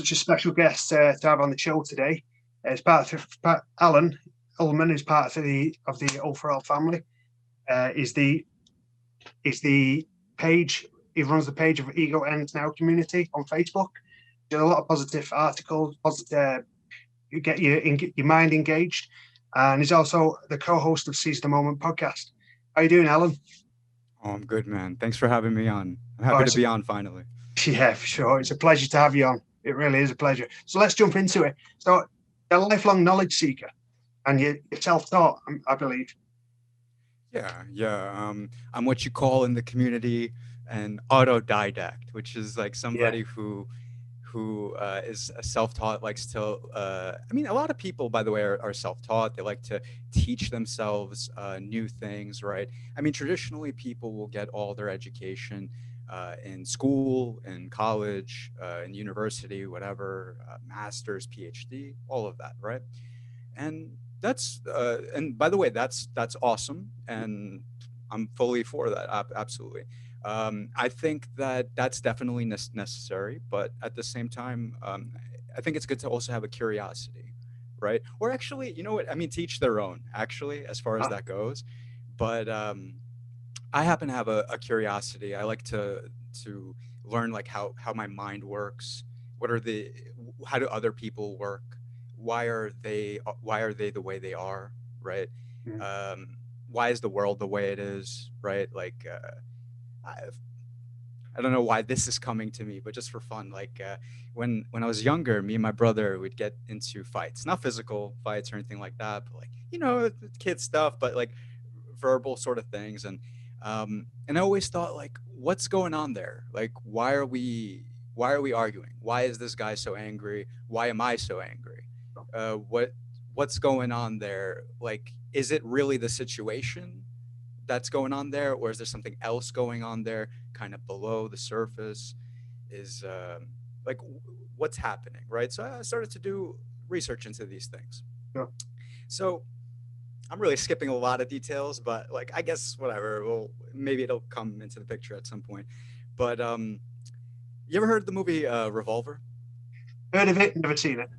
such a special guest to have on the show today. It's Alen Ulman, who's part of the overall family. Is the page. He runs the page of Ego Ends Now community on Facebook. There's a lot of positive articles, positive. You get your mind engaged, and he's also the co-host of Seize the Moment podcast. How you doing, Alan? Oh, I'm good, man. Thanks for having me on. I'm Oh, happy to be on finally. yeah, for sure. It's a pleasure to have you on. It really is a pleasure. So let's jump into it. So, you're a lifelong knowledge seeker, and you're self-taught, I believe. Yeah. I'm what you call in the community an autodidact, which is like Yeah. somebody who is a self-taught, likes to. I mean, a lot of people, by the way, are self-taught. They like to teach themselves new things, right? I mean, traditionally, people will get all their education in school, in college, in university, whatever, master's, PhD, all of that, right? And and by the way, that's awesome, and I'm fully for that. Absolutely. I think that that's definitely necessary, but at the same time, I think it's good to also have a curiosity, right? Or actually, you know what? I mean, teach their own. Actually, as far as Ah, that goes, but I happen to have a curiosity. I like to learn like how my mind works. What are the How do other people work? Why are they the way they are? Right? mm, Why is the world the way it is? Right? Like I, I don't know why this is coming to me, but just for fun, like when I was younger, me and my brother would get into fights, not physical fights or anything like that, but like kid stuff, but like verbal sort of things, and I always thought like, what's going on there? Like, why are we arguing? Why is this guy so angry? Why am I so angry? What's going on there? Like, is it really the situation that's going on there, or is there something else going on there, kind of below the surface? Is like what's happening, right? So I started to do research into these things. sure. So I'm really skipping a lot of details, but like I guess whatever. Well, maybe it'll come into the picture at some point. But you ever heard the movie Revolver? Heard of it? Never seen it.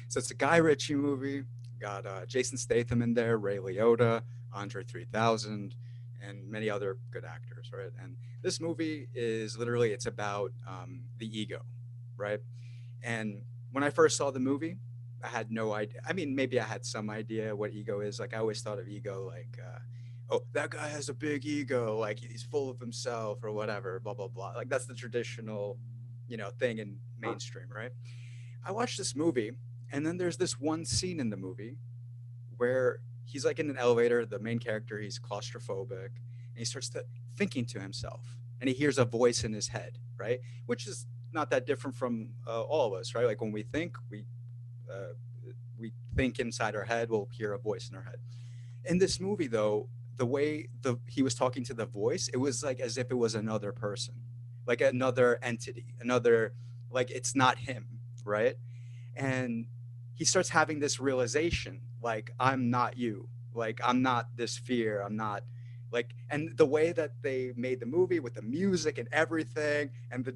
So it's a Guy Ritchie movie. Got Jason Statham in there, Ray Liotta, Andre 3000, and many other good actors, right? And this movie is literally it's about the ego, right? And when I first saw the movie, I had no idea. I mean, maybe I had some idea what ego is. Like I always thought of ego like, oh, that guy has a big ego, like he's full of himself or whatever, blah blah blah. Like that's the traditional, thing in Ah, mainstream, right? I watched this movie, and then there's this one scene in the movie where he's like in an elevator. The main character, he's claustrophobic, and he starts thinking to himself, and he hears a voice in his head, right? Which is not that different from all of us, right? Like when we think, uh, we think inside our head, we'll hear a voice in our head. In this movie, though, the way he was talking to the voice, it was like as if it was another person, like another entity, another, like it's not him, right? And he starts having this realization, like I'm not you, like I'm not this fear, I'm not like. And the way that they made the movie with the music and everything and the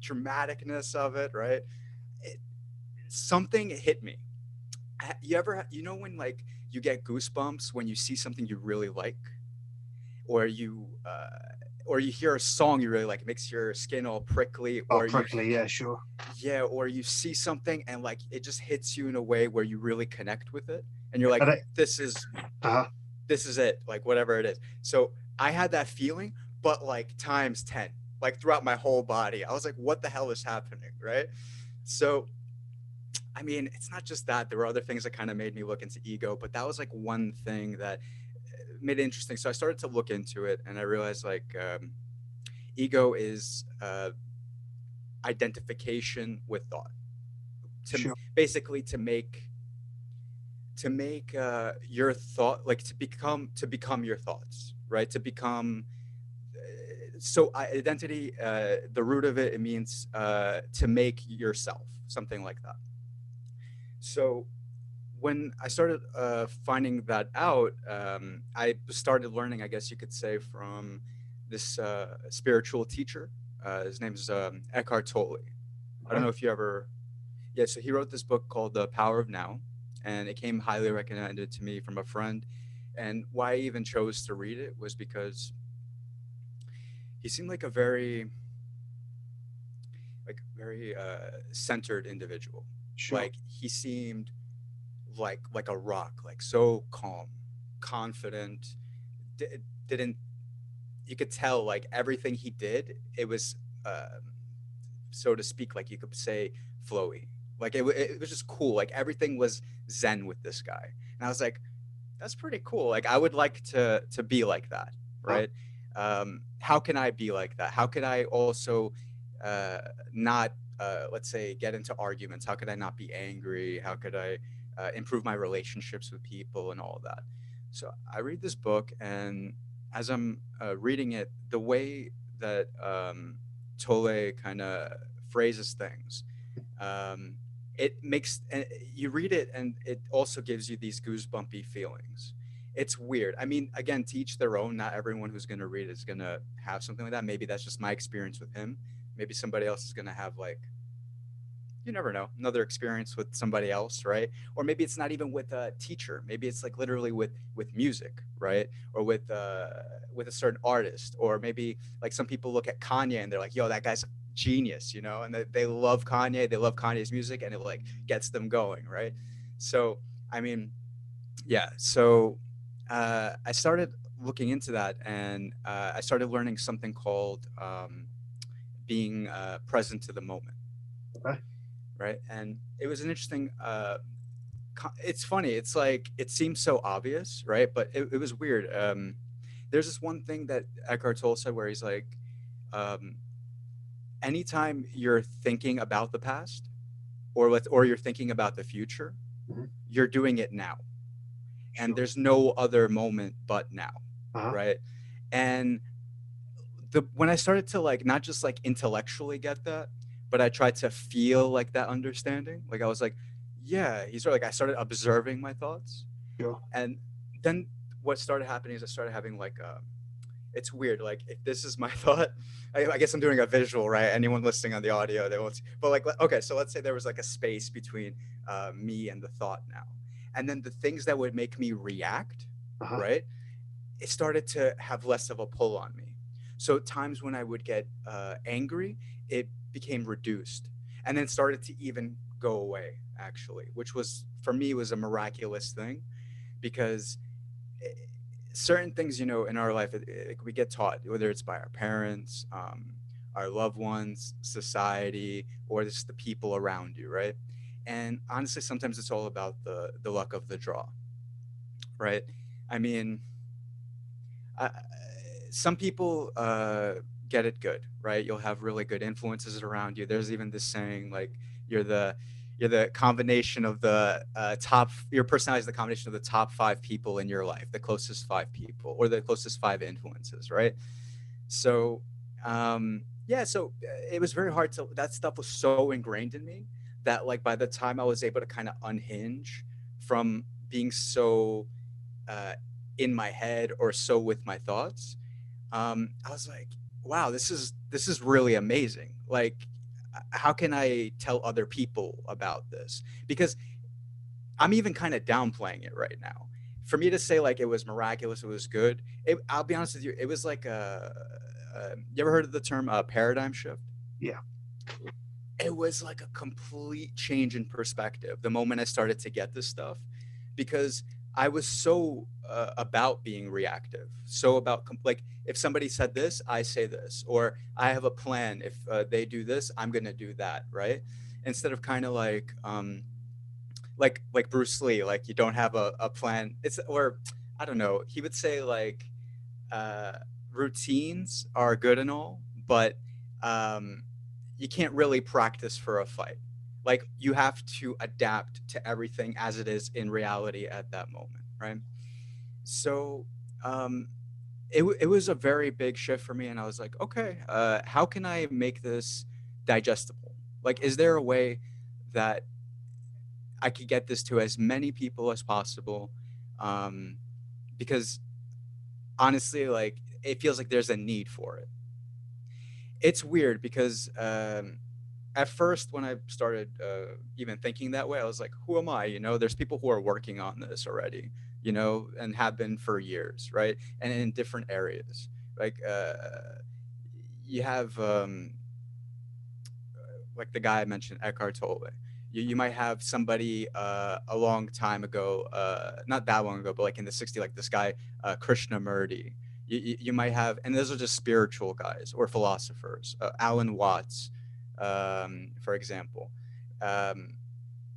dramaticness of it, right? it, Something hit me. You ever, when like you get goosebumps when you see something you really like, or you hear a song you really like, it makes your skin all prickly, oh, or prickly. Yeah, sure. yeah, or you see something and like it just hits you in a way where you really connect with it, and you're Yeah, like, I, this is uh, this is it, like whatever it is. So I had that feeling, but like times 10, like throughout my whole body. I was like, what the hell is happening, right? So I mean, it's not just that. There were other things that kind of made me look into ego, but that was like one thing that made it interesting. So I started to look into it, and I realized like ego is identification with thought. To sure. basically to make your thought, like to become your thoughts, right? To become so identity. The root of it, it means to make yourself, something like that. So when I started finding that out, I started learning, I guess you could say, from this spiritual teacher. His name's Eckhart Tolle. I don't know if you ever Yeah, so he wrote this book called The Power of Now, and it came highly recommended to me from a friend. And why I even chose to read it was because he seemed like a very centered individual. Sure. Like he seemed like a rock, like so calm, confident. D- didn't You could tell like everything he did, it was so to speak, like you could say flowy. Like it was just cool. Like everything was zen with this guy, and I was like, that's pretty cool. Like I would like to be like that, Uh, right? How can I be like that? How could I also uh, not let's say get into arguments? How could I not be angry? How could I improve my relationships with people and all of that? So I read this book, and as I'm reading it, the way that Tole kind of phrases things, um, it makes you read it, and it also gives you these goosebumpy feelings. It's weird. I mean, again, to each their own. Not everyone who's going to read it is going to have something like that. Maybe that's just my experience with him. Maybe somebody else is going to have like, you never know, another experience with somebody else, right? Or maybe it's not even with a teacher. Maybe it's like literally with music, right? Or with a certain artist. Or maybe like some people look at Kanye and they're like, yo, that guy's genius, you know? And they love Kanye, they love Kanye's music, and it like gets them going, right? So I mean, yeah. So I started looking into that, and I started learning something called being present to the moment, okay. right? And it was an interesting it's funny, it's like it seems so obvious, right? But it was weird. There's this one thing that Eckhart Tolle said where he's like, um, anytime you're thinking about the past, or you're thinking about the future, Mhm. you're doing it now, and Sure. there's no other moment but now, Uh-huh. right? And the when I started to like not just like intellectually get that, but I tried to feel like that understanding. Like I was like, yeah, he's right. Like I started observing my thoughts, Sure. and then what started happening is I started having like it's weird. Like if this is my thought, I guess I'm doing a visual, right? Anyone listening on the audio, they won't. See. But like, okay, so let's say there was like a space between me and the thought now, and then the things that would make me react, Uh-huh. right? It started to have less of a pull on me. So times when I would get angry, it became reduced, and then started to even go away. Actually, which was for me was a miraculous thing because eh, certain things, you know, in our life, we get taught, whether it's by our parents, our loved ones, society, or just the people around you, right? And honestly, sometimes it's all about the luck of the draw, right? I mean, uh, some people get it good, right? You'll have really good influences around you. There's even this saying like you're the you're the combination of the top. Your personality is the combination of the top five people in your life, the closest five people, or the closest five influences, right? So, yeah, so it was very hard to. That stuff was so ingrained in me that like by the time I was able to kind of unhinge from being so uh, in my head or so with my thoughts, I was like, wow, this is really amazing. Like, how can I tell other people about this? Because I'm even kind of downplaying it right now. For me to say like it was miraculous, it was good. I'll be honest with you, it was like you ever heard of the term paradigm shift? Yeah. It was like a complete change in perspective the moment I started to get this stuff, because I was so about being reactive, so about like if somebody said this, I say this, or I have a plan. If they do this, I'm gonna do that, right? Instead of kind of like Bruce Lee, like you don't have a plan. It's or I don't know. He would say like uh, routines are good and all, but um, you can't really practice for a fight. Like you have to adapt to everything as it is in reality at that moment, right? So um, it was a very big shift for me, and I was like, okay, how can I make this digestible? Like, is there a way that I could get this to as many people as possible? Um, because honestly, like it feels like there's a need for it. It's weird because at first when I started even thinking that way, I was like, who am I? You know, there's people who are working on this already, you know, and have been for years, right? And in different areas. Like you have like the guy I mentioned, Eckhart Tolle. You might have somebody a long time ago, not that long ago, but like in the '60s, like this guy, Krishnamurti. You might have, and those are just spiritual guys or philosophers, Alan Watts, for example. Um,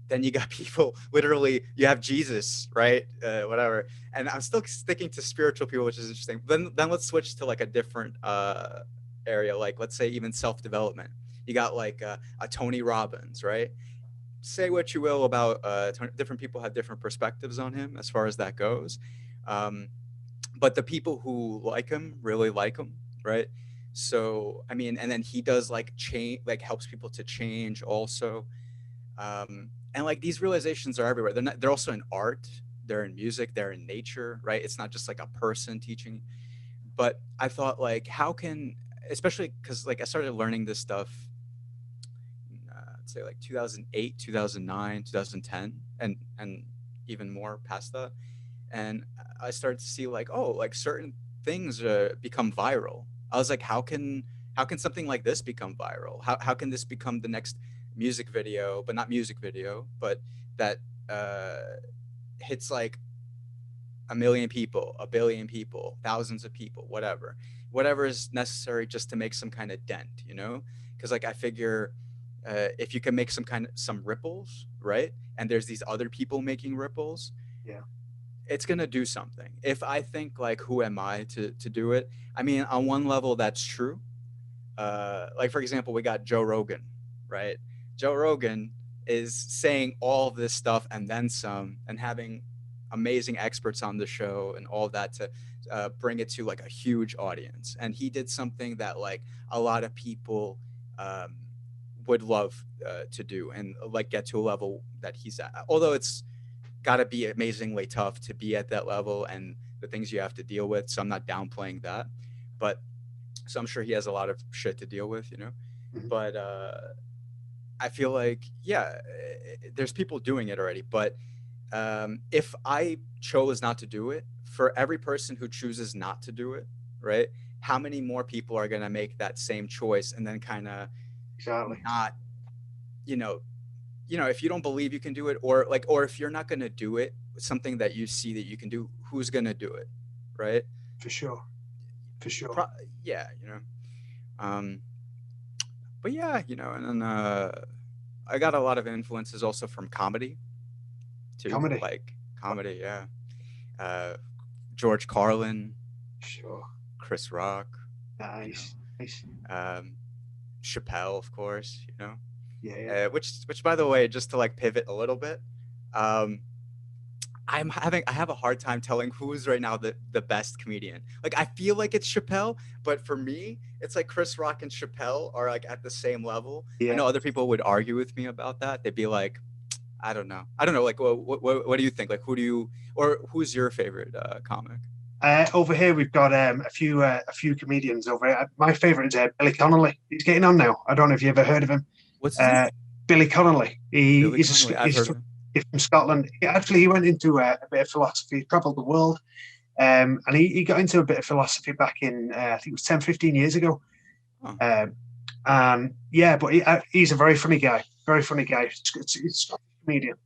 then you got people literally, you have Jesus, right? Whatever. And I'm still sticking to spiritual people, which is interesting. Then let's switch to like a different area, like let's say even self-development. You got like a Tony Robbins, right? Say what you will about different people have different perspectives on him as far as that goes. Um, but the people who like him really like him, right? So I mean, and then he does like change, like helps people to change also. And like these realizations are everywhere. They're also in art, they're in music, they're in nature, right? It's not just like a person teaching. But I thought like, how can, especially because like I started learning this stuff I'd say like 2008, 2009, 2010, and even more past that. And I started to see like, oh, like certain things become viral. I was like, how can something like this become viral? How can this become the next music video, but not music video, but that uh, hits like a million people, a billion people, thousands of people, whatever is necessary just to make some kind of dent, you know? Because like I figure if you can make some ripples, right? And there's these other people making ripples, Yeah, it's gonna do something. If I think like, who am I to do it? I mean, on one level, that's true. Like for example, we got Joe Rogan, right? Joe Rogan is saying all of this stuff and then some, and having amazing experts on the show and all that to bring it to like a huge audience. And he did something that like a lot of people um, would love to do and like get to a level that he's at. Although it's got to be amazingly tough to be at that level and the things you have to deal with. So I'm not downplaying that, but so I'm sure he has a lot of shit to deal with, you know. mhm, But I feel like yeah, there's people doing it already. But if I chose not to do it, for every person who chooses not to do it, right? How many more people are gonna make that same choice and then kind of exactly, not, you know, if you don't believe you can do it, or like, or if you're not gonna do it, something that you see that you can do, who's gonna do it, right? for sure, for sure. Pro- yeah, Um, but yeah, and then I got a lot of influences also from comedy too, Comedy, like comedy, yeah. Uh, George Carlin, sure. Chris Rock, you Nice, know, nice. Chappelle, of course, Yeah, yeah. which by the way, just to like pivot a little bit, um, I have a hard time telling who's right now the best comedian. Like I feel like it's Chappelle, but for me, it's like Chris Rock and Chappelle are like at the same level. I Yeah. know other people would argue with me about that. They'd be like, I don't know. I don't know. Like, what do you think? Like, who's your favorite comic? Over here we've got a few comedians over here. My favourite is Billy Connolly. He's getting on now. I don't know if you ever heard of him. What's his name? Uh, Billy Connolly. Billy Connolly. I've heard of him. He's from Scotland. He went into a bit of philosophy. He travelled the world, and he got into a bit of philosophy back in I think it was 10, 15 years ago. Oh, Um, and yeah, but he's a very funny guy. Very funny guy. It's Scottish comedian.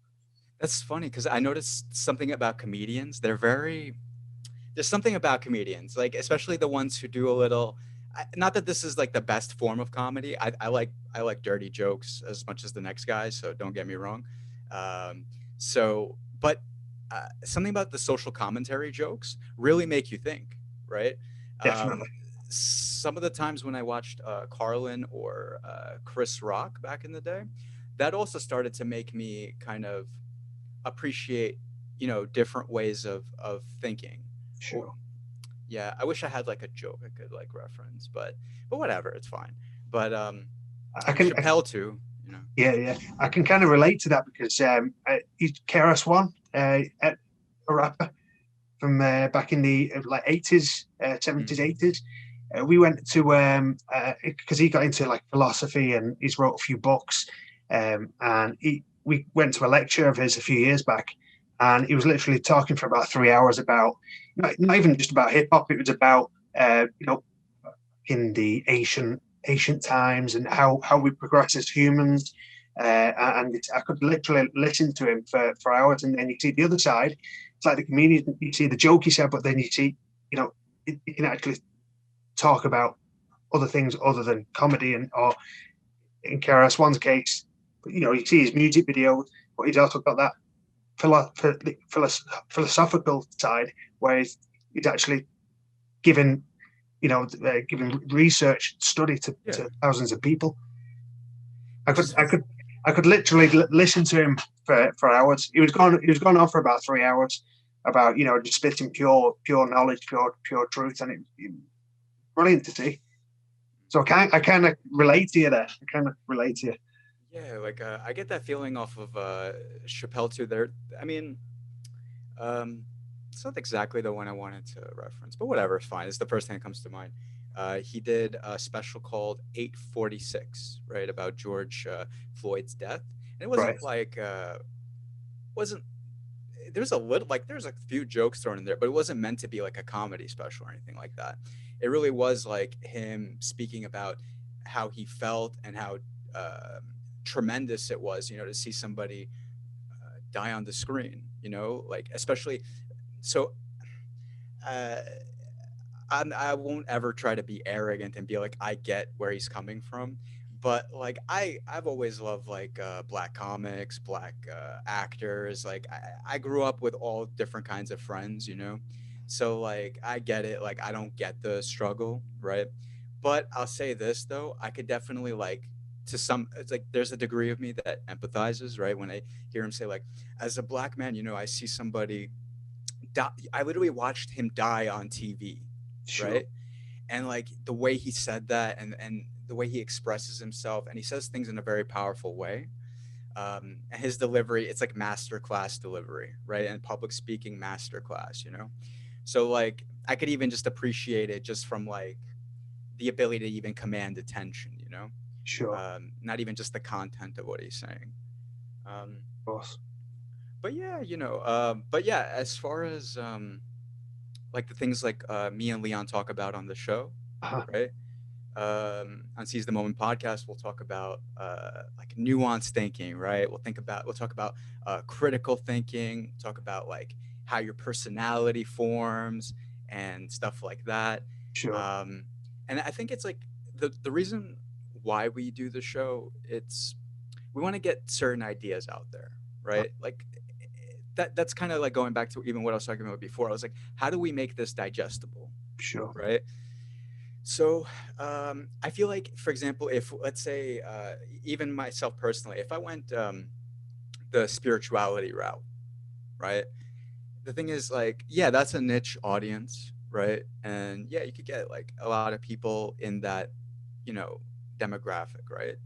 that's funny because I noticed something about comedians. There's something about comedians, like especially the ones who do a little. Not that this is like the best form of comedy. I like dirty jokes as much as the next guy, so don't get me wrong. Um, but something about the social commentary jokes really make you think, right? Um, Definitely. some of the times when I watched Carlin or Chris Rock back in the day, that also started to make me kind of appreciate, different ways of thinking. Or, Sure. yeah, I wish I had like a joke I could like reference, but whatever, it's fine. But I and can. Chappelle too, Yeah, yeah. I can kind of relate to that because he's KRS One, a rapper from back in the like 80s, 70s, Mm. 80s. We went to because he got into like philosophy and he's wrote a few books, and we went to a lecture of his a few years back, and he was literally talking for about 3 hours about not even just about hip hop. It was about in the ancient times and how we progress as humans. And I could literally listen to him for hours, and then you see the other side. It's like the comedian. You see the joke he said, but then you see, you can actually talk about other things other than comedy, and or in KRS-One's case, you see his music videos, but he's also got that philosophical side where he's actually given giving research study to thousands of people. I could literally listen to him for hours. He was going on for about 3 hours about just spitting pure knowledge, pure truth, and it brilliant to see. So I kind of relate to you there. I kind of relate to you. Yeah, like I get that feeling off of Chappelle too. There, I mean, it's not exactly the one I wanted to reference, but whatever, it's fine. It's the first thing that comes to mind. He did a special called 846, right, about George Floyd's death, and it wasn't like wasn't there's a few jokes thrown in there, but it wasn't meant to be like a comedy special or anything like that. It really was like him speaking about how he felt and how tremendous it was, to see somebody die on the screen, like especially so. Uh, I won't ever try to be arrogant and be like I get where he's coming from, but like I've always loved like black comics, black actors. Like I grew up with all different kinds of friends, so like I get it. Like I don't get the struggle, right? But I'll say this though, I could definitely like to some it's like there's a degree of me that empathizes, right? When I hear him say like, as a black man, I see somebody die. I literally watched him die on TV, Sure. right? And like the way he said that, and the way he expresses himself, and he says things in a very powerful way. And his delivery, it's like masterclass delivery, right? And public speaking masterclass, so like I could even just appreciate it just from like the ability to even command attention, Sure. Not even just the content of what he's saying. um, Of course. but yeah, but yeah, as far as like the things like me and Leon talk about on the show, Uh-huh. right? On Seize the Moment podcast, we'll talk about like nuanced thinking, right? We'll talk about critical thinking, talk about like how your personality forms and stuff like that. Sure. Um, and I think it's like the reason why we do the show, it's we want to get certain ideas out there, right? Like that's kind of like going back to even what I was talking about before. I was like, how do we make this digestible, Sure. right? So I feel like, for example, if let's say even myself personally, if I went the spirituality route, right? The thing is, like, yeah, that's a niche audience, right? And yeah, you could get like a lot of people in that, you know, demographic, right?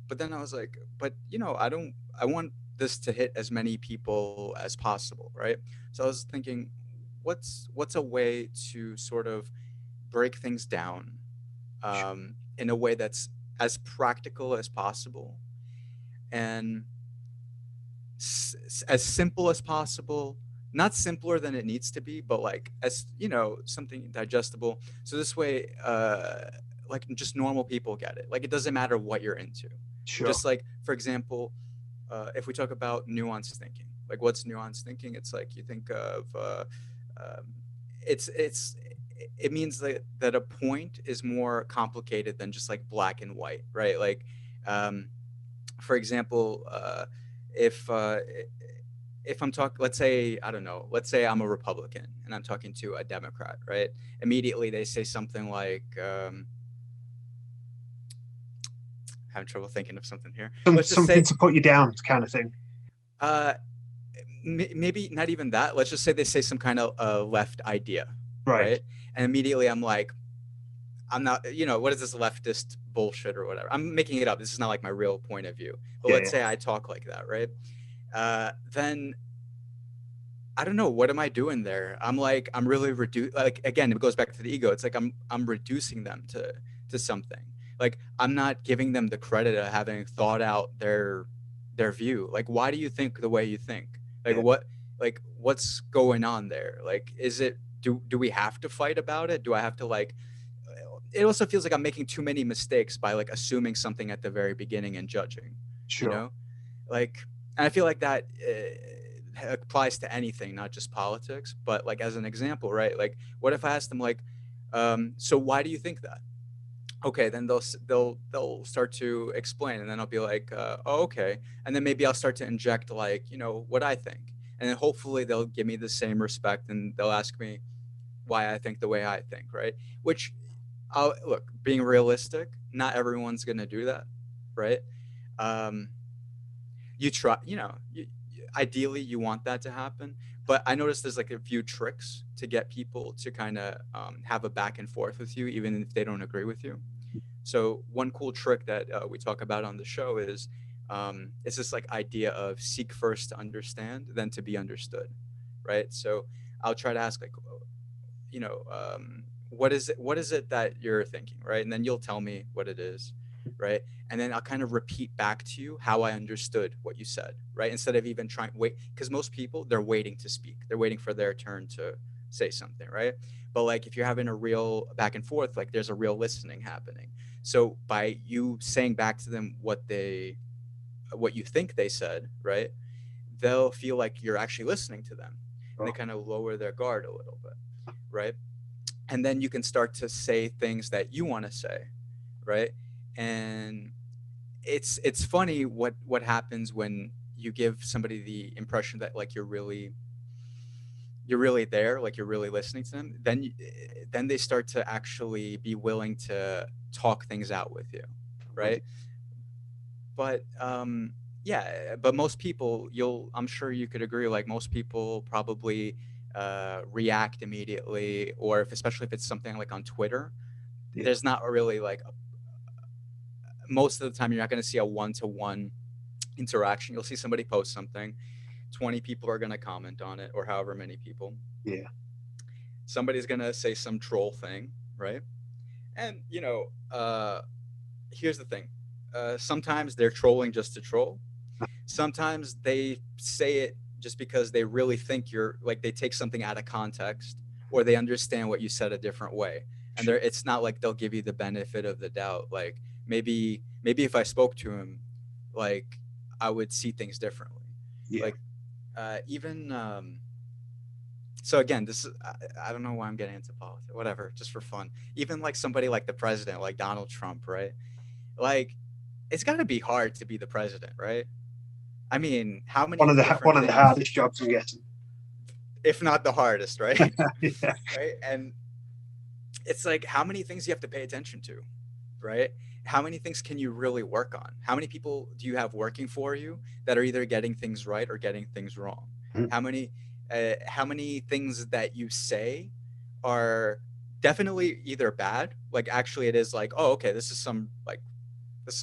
But then I was like, but I want this to hit as many people as possible, right? So I was thinking, what's a way to sort of break things down in a way that's as practical as possible and as simple as possible, not simpler than it needs to be, but like as something digestible, so this way like just normal people get it, like it doesn't matter what you're into. Sure. Just like, for example, if we talk about nuanced thinking, like what's nuanced thinking, it's like you think of um, it's it means that a point is more complicated than just like black and white, right? Like um, for example, if uh, if I'm talking, let's say, I don't know, let's say I'm a Republican and I'm talking to a Democrat, right? Immediately they say something like, having trouble thinking of something here. Let's just Something say, to put you down, kind of thing. uh, maybe not even that. Let's just say they say some kind of left idea, Right. right? And immediately I'm like, I'm not, what is this leftist bullshit or whatever? I'm making it up. This is not like my real point of view. But Yeah. let's Yeah. say I talk like that, right? Then I don't know, what am I doing there? I'm really like, again, it goes back to the ego. It's like I'm reducing them to something. Like, I'm not giving them the credit of having thought out their view. Like, why do you think the way you think? Like, Yeah, what's going on there? Like, is it, do we have to fight about it? Do I have to, like, it also feels like I'm making too many mistakes by like assuming something at the very beginning and judging, you sure. know? Like, and I feel like that applies to anything, not just politics. But like, as an example, right? Like, what if I ask them, like, so why do you think that? Okay, then they'll start to explain, and then I'll be like, oh, okay, and then maybe I'll start to inject, like, what I think, and then hopefully they'll give me the same respect, and they'll ask me why I think the way I think, right? Which, I'll look, being realistic, not everyone's gonna do that, right? Um, you try, ideally you want that to happen, but I noticed there's like a few tricks to get people to kind of have a back and forth with you, even if they don't agree with you. So one cool trick that we talk about on the show is it's this like idea of seek first to understand, then to be understood, right? So I'll try to ask, like, what is it that you're thinking, right? And then you'll tell me what it is, right? And then I'll kind of repeat back to you how I understood what you said, right? Instead of even trying wait, because most people, they're waiting to speak, they're waiting for their turn to say something, right? But like, if you're having a real back and forth, like, there's a real listening happening. So by you saying back to them what you think they said, right, they'll feel like you're actually listening to them, and they Sure. kind of lower their guard a little bit, right? And then you can start to say things that you want to say, right? And it's funny what happens when you give somebody the impression that, like, you're really there, like, you're really listening to them. Then they start to actually be willing to talk things out with you, right? But yeah, but most people, I'm sure you could agree, like, most people probably react immediately, or if, especially if it's something like on Twitter, Yeah, there's not really like most of the time you're not going to see a one-to-one interaction. You'll see somebody post something, 20 people are going to comment on it, or however many people. yeah, Somebody's going to say some troll thing, right? And here's the thing, sometimes they're trolling just to troll. Sometimes they say it just because they really think you're, like, they take something out of context, or they understand what you said a different way, and sure. it's not like they'll give you the benefit of the doubt. Like, maybe if I spoke to him, like, I would see things differently. Yeah. Like, even so again, this is, I don't know why I'm getting into politics, whatever, just for fun. Even like somebody like the president, like Donald Trump, right? Like, it's got to be hard to be the president, right? I mean, how many One different of the things, hardest jobs I'm getting. if not the hardest, right? Yeah. Right? And it's like, how many things you have to pay attention to, right? How many things can you really work on? How many people do you have working for you that are either getting things right or getting things wrong? Mhm. How many things that you say are definitely either bad, like, actually it is like, oh, okay, this is some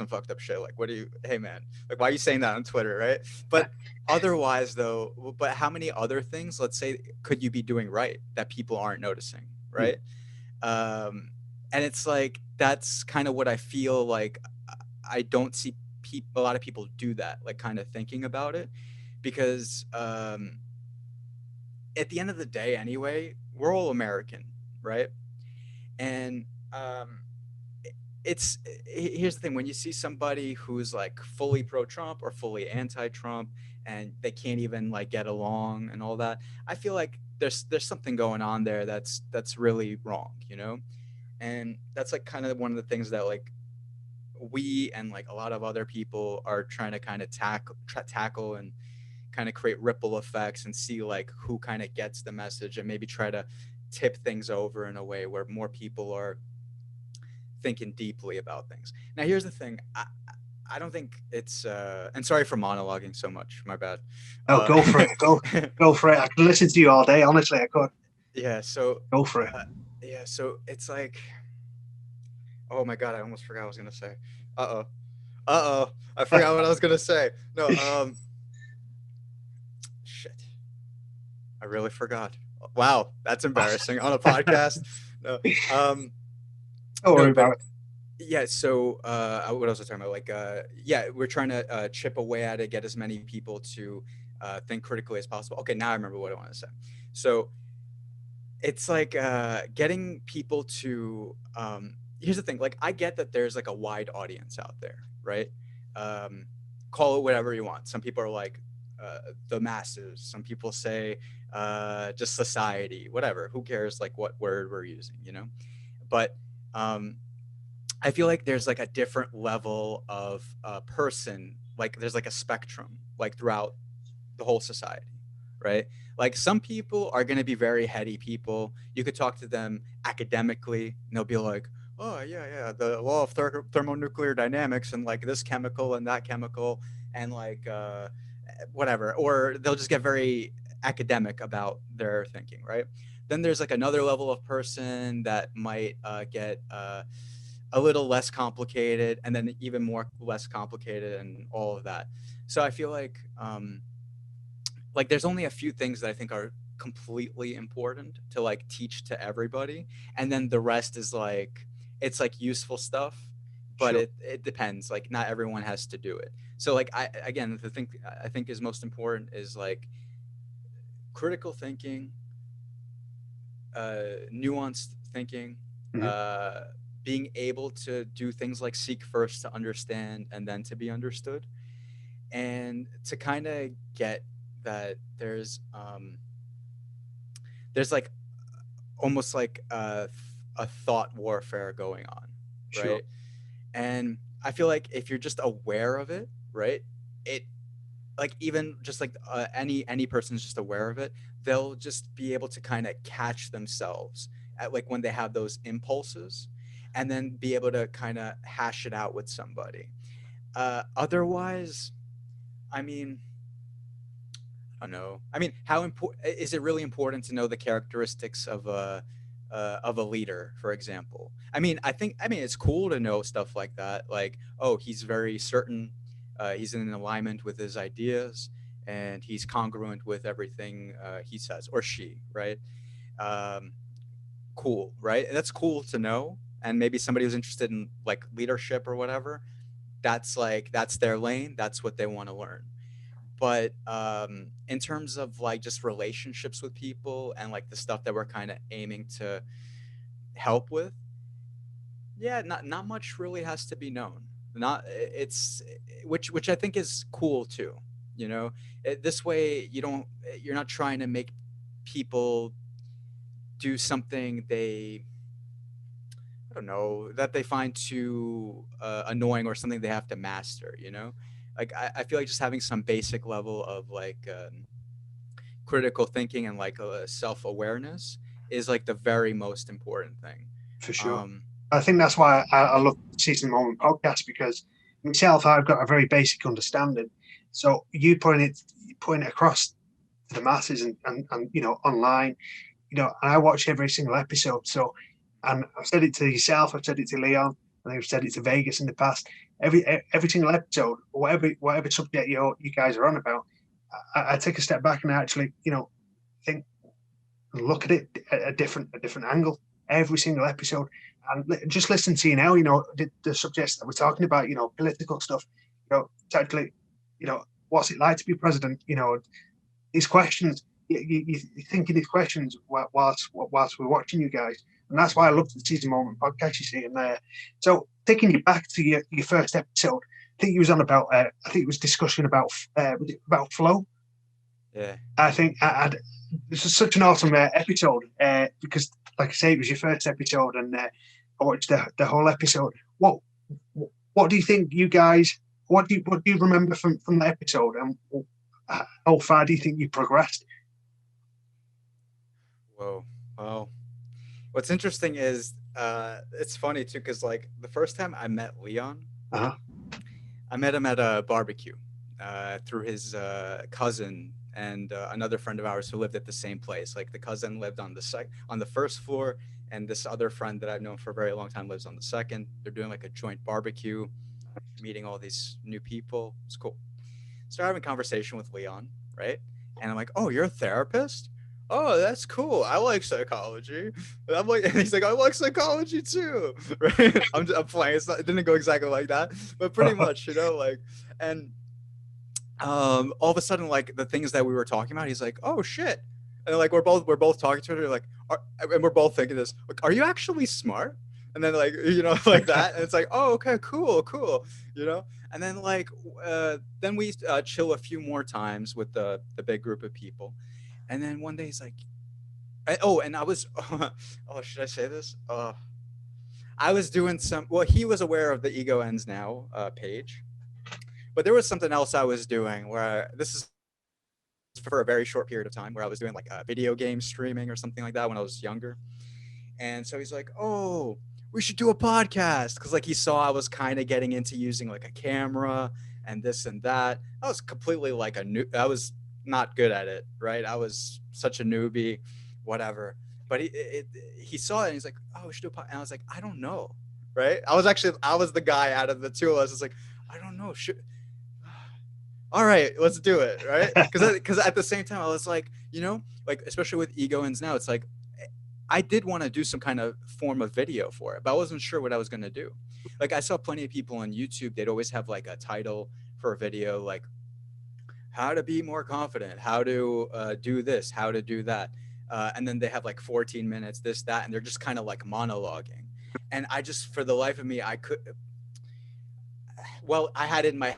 fucked up shit. Like, what do you, hey man, like, why are you saying that on Twitter, right? But otherwise, though, but how many other things, let's say, could you be doing right that people aren't noticing, Yeah. right? Um, and it's like, that's kind of what I feel like. I don't see a lot of people do that, like, kind of thinking about it, because at the end of the day, anyway, we're all American, right? And um, it's here's the thing, when you see somebody who's like fully pro-Trump or fully anti-Trump, and they can't even like get along and all that, I feel like there's something going on there that's really wrong, and that's like kind of one of the things that, like, we and like a lot of other people are trying to kind of tackle and kind of create ripple effects and see like who kind of gets the message, and maybe try to tip things over in a way where more people are thinking deeply about things. Now, here's the thing. I don't think it's and sorry for monologuing so much. My bad. Oh, Uh, go for it. Go for it. I could listen to you all day. Honestly, I could. yeah. So Go for it. uh, yeah. So it's like, oh my god, I almost forgot what I was gonna say. Uh oh. Uh oh. I forgot what I was gonna say. No. Shit. I really forgot. Wow, that's embarrassing on a podcast. No, Don't no, worry but about it. yeah. So, what else was I talking about? Like, yeah, we're trying to chip away at it, get as many people to think critically as possible. Okay, now I remember what I want to say. So, it's like getting people to. Here's the thing. Like, I get that there's like a wide audience out there, right? Um, call it whatever you want. Some people are like the masses. Some people say just society. Whatever. Who cares? Like what word we're using, you know? But um, I feel like there's like a different level of person. Like there's like a spectrum, like throughout the whole society, right? Like some people are going to be very heady people. You could talk to them academically, and they'll be like, "Oh yeah, yeah, the law of thermonuclear dynamics, and like this chemical and that chemical, and like whatever." Or they'll just get very academic about their thinking, right? Then there's like another level of person that might get a little less complicated, and then even more less complicated, and all of that. So I feel like there's only a few things that I think are completely important to like teach to everybody, and then the rest is like it's like useful stuff, but Sure. it depends. Like not everyone has to do it. So like I again the thing I think is most important is like critical thinking, nuanced thinking, Mhm. uh, being able to do things like seek first to understand and then to be understood, and to kind of get that there's like almost like a thought warfare going on, Sure. right? And I feel like if you're just aware of it, right, it like even just like any person's just aware of it, they'll just be able to kind of catch themselves at like when they have those impulses, and then be able to kind of hash it out with somebody. Otherwise, I mean, I don't know. I mean, how important is it really important to know the characteristics of a leader, for example? I mean it's cool to know stuff like that. Like, oh, he's very certain, he's in alignment with his ideas, and he's congruent with everything he says or she, right? Um, cool, right? That's cool to know. And maybe somebody who's interested in like leadership or whatever, that's like that's their lane. That's what they want to learn. But in terms of like just relationships with people and like the stuff that we're kind of aiming to help with, yeah, not much really has to be known. Not it's which I think is cool too. You know, this way you're not trying to make people do something they I don't know that they find too annoying or something they have to master. You know, like I feel like just having some basic level of like critical thinking and like self awareness is like the very most important thing. For sure. Um, I think that's why I love Season Moment podcast because myself, I've got a very basic understanding. So putting it across to the masses and online, and I watch every single episode. So, and I've said it to yourself, I've said it to Leon, and I've said it to Vegas in the past. Every single episode, whatever subject you guys are on about, I take a step back and I actually think look at it at a different angle every single episode, and just listen to the subjects that we're talking about, political stuff, totally, what's it like to be president, these questions. You're thinking these questions whilst we're watching you guys, and that's why I love the Season Moment podcast. You see, and so taking you back to your first episode, I think you was on about. I think it was discussion about flow. yeah. I think this is such an awesome episode because, like I say, it was your first episode, and I watched the whole episode. What do you think, you guys? What do you remember from the episode, and how far do you think you progressed? Whoa. Well, what's interesting is it's funny too because like the first time I met Leon, Uh-huh. I met him at a barbecue through his cousin and another friend of ours who lived at the same place. Like the cousin lived on on the first floor, and this other friend that I've known for a very long time lives on the second. They're doing like a joint barbecue, meeting all these new people. It's cool. Start having a conversation with Leon, right? And I'm like, "Oh, you're a therapist?" oh, that's cool. I like psychology. And I'm like, and he's like, I like psychology too, right? I'm playing. It didn't go exactly like that, but pretty much, like, and all of a sudden, like the things that we were talking about, he's like, oh shit, and like we're both talking to her, like, and we're both thinking this, like, are you actually smart? And then like like that, and it's like, oh, okay, cool, cool, and then like then we chill a few more times with the big group of people, and then one day he's like, oh, and I was, oh, should I say this? I was doing some. Well, he was aware of the Ego Ends Now page, but there was something else I was doing where this is for a very short period of time where I was doing like video game streaming or something like that when I was younger. And so he's like, "Oh, we should do a podcast," because like he saw I was kind of getting into using like a camera and this and that. I was completely like a new. I was not good at it, right? I was such a newbie, whatever. But he saw it and he's like, "Oh, we should do a podcast." And I was like, "I don't know," right? I was the guy out of the two of us. It's like, I don't know. Should all right, let's do it, right? Because at the same time, I was like, like especially with Ego Ends Now, it's like I did want to do some kind of form of video for it, but I wasn't sure what I was going to do. Like I saw plenty of people on YouTube; they'd always have like a title for a video, like how to be more confident, how to do this, how to do that, and then they have like 14 minutes, this, that, and they're just kind of like monologuing. And I just, for the life of me, I could. Well, I had in my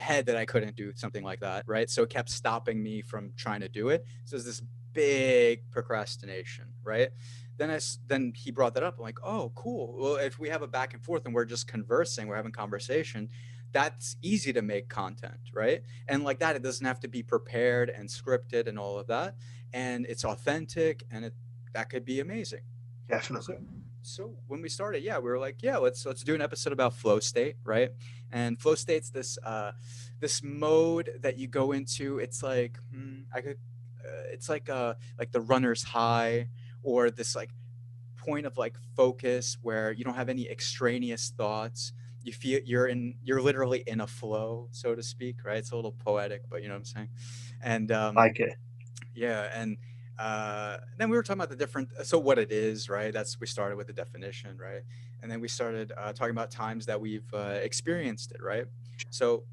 head that I couldn't do something like that, right? So it kept stopping me from trying to do it. So it's this big procrastination, right? Then he brought that up. I'm like, oh, cool. Well, if we have a back and forth and we're just conversing, we're having conversation, that's easy to make content, right? And like that, it doesn't have to be prepared and scripted and all of that, and it's authentic, and that could be amazing. Definitely. So so when we started, yeah, we were like, yeah, let's do an episode about flow state, right? And flow state's this mode that you go into. It's like I could it's like the runner's high, or this like point of like focus where you don't have any extraneous thoughts. You feel you're literally in a flow, so to speak, right? It's a little poetic, but you know what I'm saying. And Like it. yeah, and then we were talking about the different, so what it is, right? That's we started with the definition, right? And then we started talking about times that we've experienced it, right? So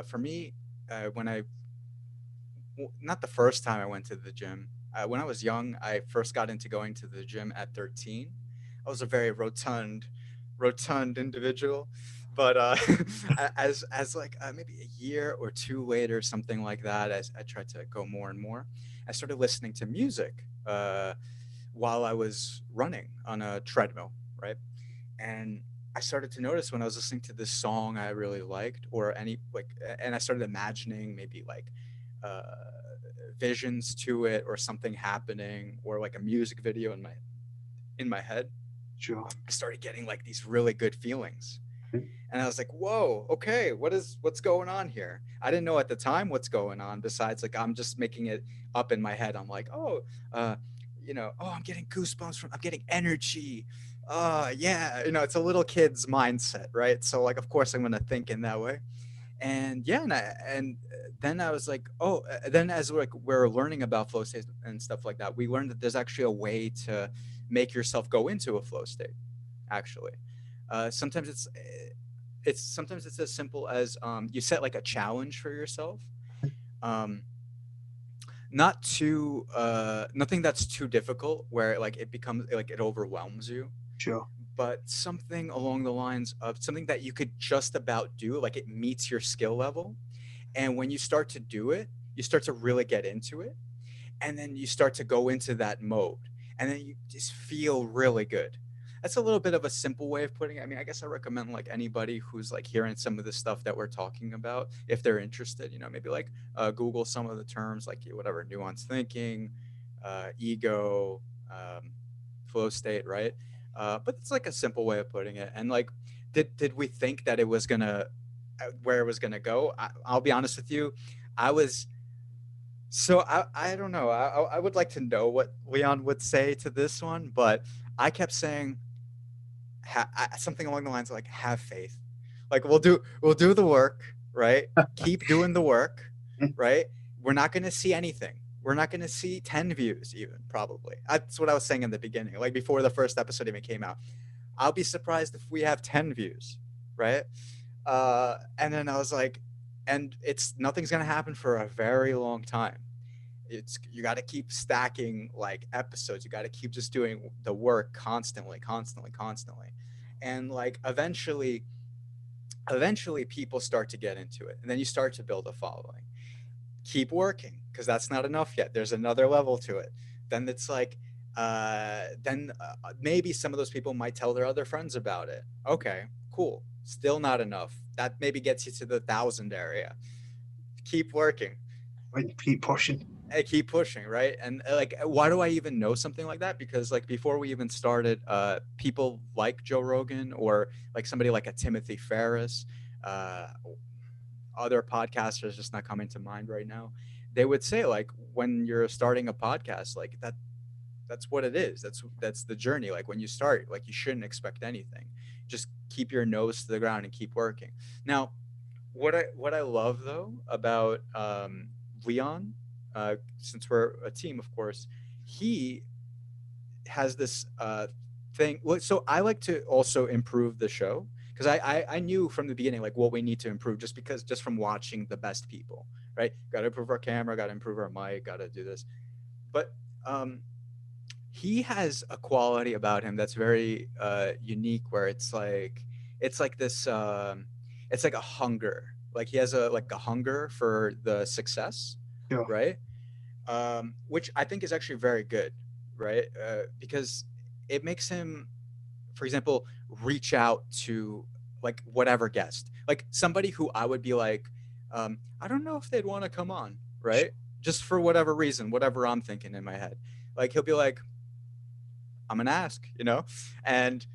for me, when not the first time I went to the gym, when I was young, I first got into going to the gym at 13. I was a very rotund individual, but as like maybe a year or two later, something like that, as I tried to go more and more, I started listening to music while I was running on a treadmill, right? And I started to notice when I was listening to this song I really liked, or any like, and I started imagining maybe like uh, visions to it, or something happening, or like a music video in my head. Sure. I started getting like these really good feelings. And I was like, whoa, okay, what's going on here? I didn't know at the time what's going on, besides like I'm just making it up in my head. I'm like, oh, uh, oh, I'm getting goosebumps I'm getting energy. Yeah, it's a little kid's mindset, right? So like of course I'm gonna think in that way. And yeah, and then I was like, oh, then as like we're learning about flow states and stuff like that, we learned that there's actually a way to make yourself go into a flow state, actually. Sometimes it's as simple as you set like a challenge for yourself. Um, not too nothing that's too difficult where like it becomes like it overwhelms you, Sure. but something along the lines of something that you could just about do, like it meets your skill level. And when you start to do it, you start to really get into it, and then you start to go into that mode, and then you just feel really good. That's a little bit of a simple way of putting it. I mean, I guess I recommend like anybody who's like hearing some of the stuff that we're talking about, if they're interested, maybe like Google some of the terms, like whatever, nuanced thinking, ego, um, flow state, right? But it's like a simple way of putting it. And like, did we think that it was gonna where it was gonna go? I'll be honest with you, I was so I don't know. I would like to know what Leon would say to this one, but I kept saying something along the lines of like, have faith. Like we'll do the work, right? Keep doing the work, right? We're not going to see anything. We're not going to see 10 views even, probably. That's what I was saying in the beginning, like before the first episode even came out. I'll be surprised if we have 10 views, right? And then I was like, and it's nothing's going to happen for a very long time. It's you got to keep stacking like episodes. You got to keep just doing the work constantly, constantly, constantly. And like eventually people start to get into it. And then you start to build a following. Keep working because that's not enough yet. There's another level to it. Then it's like then maybe some of those people might tell their other friends about it. Okay, cool. Still not enough. That maybe gets you to the 1,000 area. Keep working. Keep pushing. Keep pushing, right? And like, why do I even know something like that? Because like before we even started, people like Joe Rogan or like somebody like a Timothy Ferris, uh, other podcasters just not coming to mind right now. They would say like when you're starting a podcast, like that's what it is. That's the journey. Like when you start, like you shouldn't expect anything. Just keep your nose to the ground and keep working. Now, what I love though about Leon, since we're a team, of course, he has this thing. Well, so I like to also improve the show because I knew from the beginning like what we need to improve just from watching the best people, right? Got to improve our camera, got to improve our mic, got to do this. But um, he has a quality about him that's very unique, where it's like this. It's like a hunger. Like he has a hunger for the success, Sure. right? Which I think is actually very good, right? Because it makes him, for example, reach out to like whatever guest, like somebody who I would be like, I don't know if they'd want to come on, right? Just for whatever reason, whatever I'm thinking in my head. Like he'll be like, I'm gonna ask, and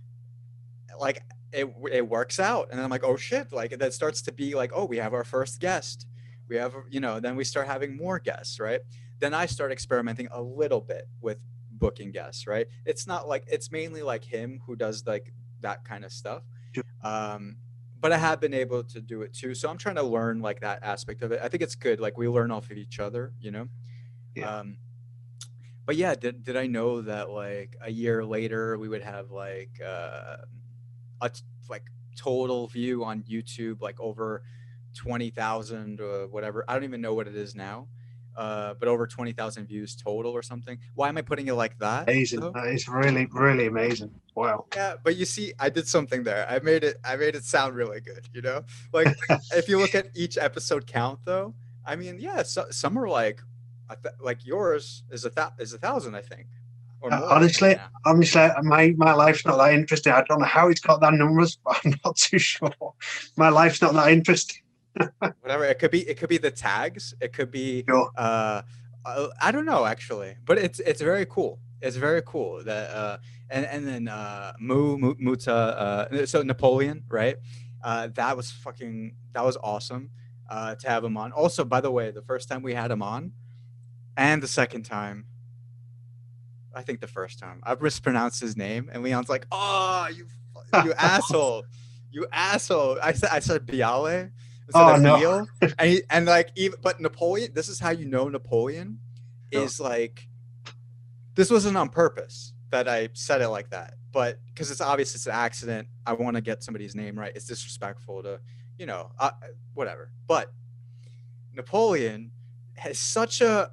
like it works out, and then I'm like, oh shit, like that starts to be like, oh, we have our first guest, we have, then we start having more guests, right? Then I start experimenting a little bit with booking guests, right? It's not like it's mainly like him who does like that kind of stuff, Sure. um but I have been able to do it too, so I'm trying to learn like that aspect of it. I think it's good, like we learn off of each other. Yeah. um but yeah, did I know that like a year later we would have like like total view on YouTube like over 20,000 or whatever. I don't even know what it is now. But over 20,000 views total or something. Why am I putting it like that Amazing. though? That is really, really amazing. Wow. Yeah, but you see, I did something there. I made it sound really good. Like if you look at each episode count though, I mean, yeah, some are like like yours is is 1,000, I think, or more, I think Honestly, now. my life's not that interesting. I don't know how he's got that numbers, but I'm not too sure. My life's not that interesting. Whatever, it could be the tags, it could be Sure. I don't know actually, but it's very cool. It's very cool that and then Mutah, so Napoleon, right? That was awesome to have him on. Also, by the way, the first time we had him on and the second time, I think the first time I mispronounced his name, and Leon's like, "Oh, you asshole, you asshole!" I said Biale instead Oh of no. Beale, and like even but Napoleon. This is how you know Napoleon Sure. is like this wasn't on purpose that I said it like that, but because it's an accident. I want to get somebody's name right. It's disrespectful to whatever. But Napoleon has such a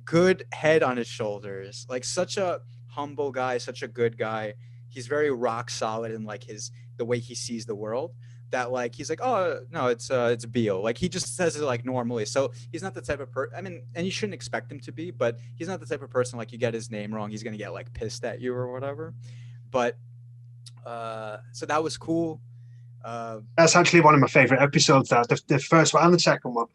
good head on his shoulders, like such a humble guy, such a good guy. He's very rock solid in like the way he sees the world. That like he's like, oh no, it's Beale. Like he just says it like normally. So he's not the type of I mean, and you shouldn't expect him to be, but he's not the type of person like you get his name wrong, he's gonna get like pissed at you or whatever. But so that was cool. Uh, That's actually one of my favorite episodes. That the first one and the second one.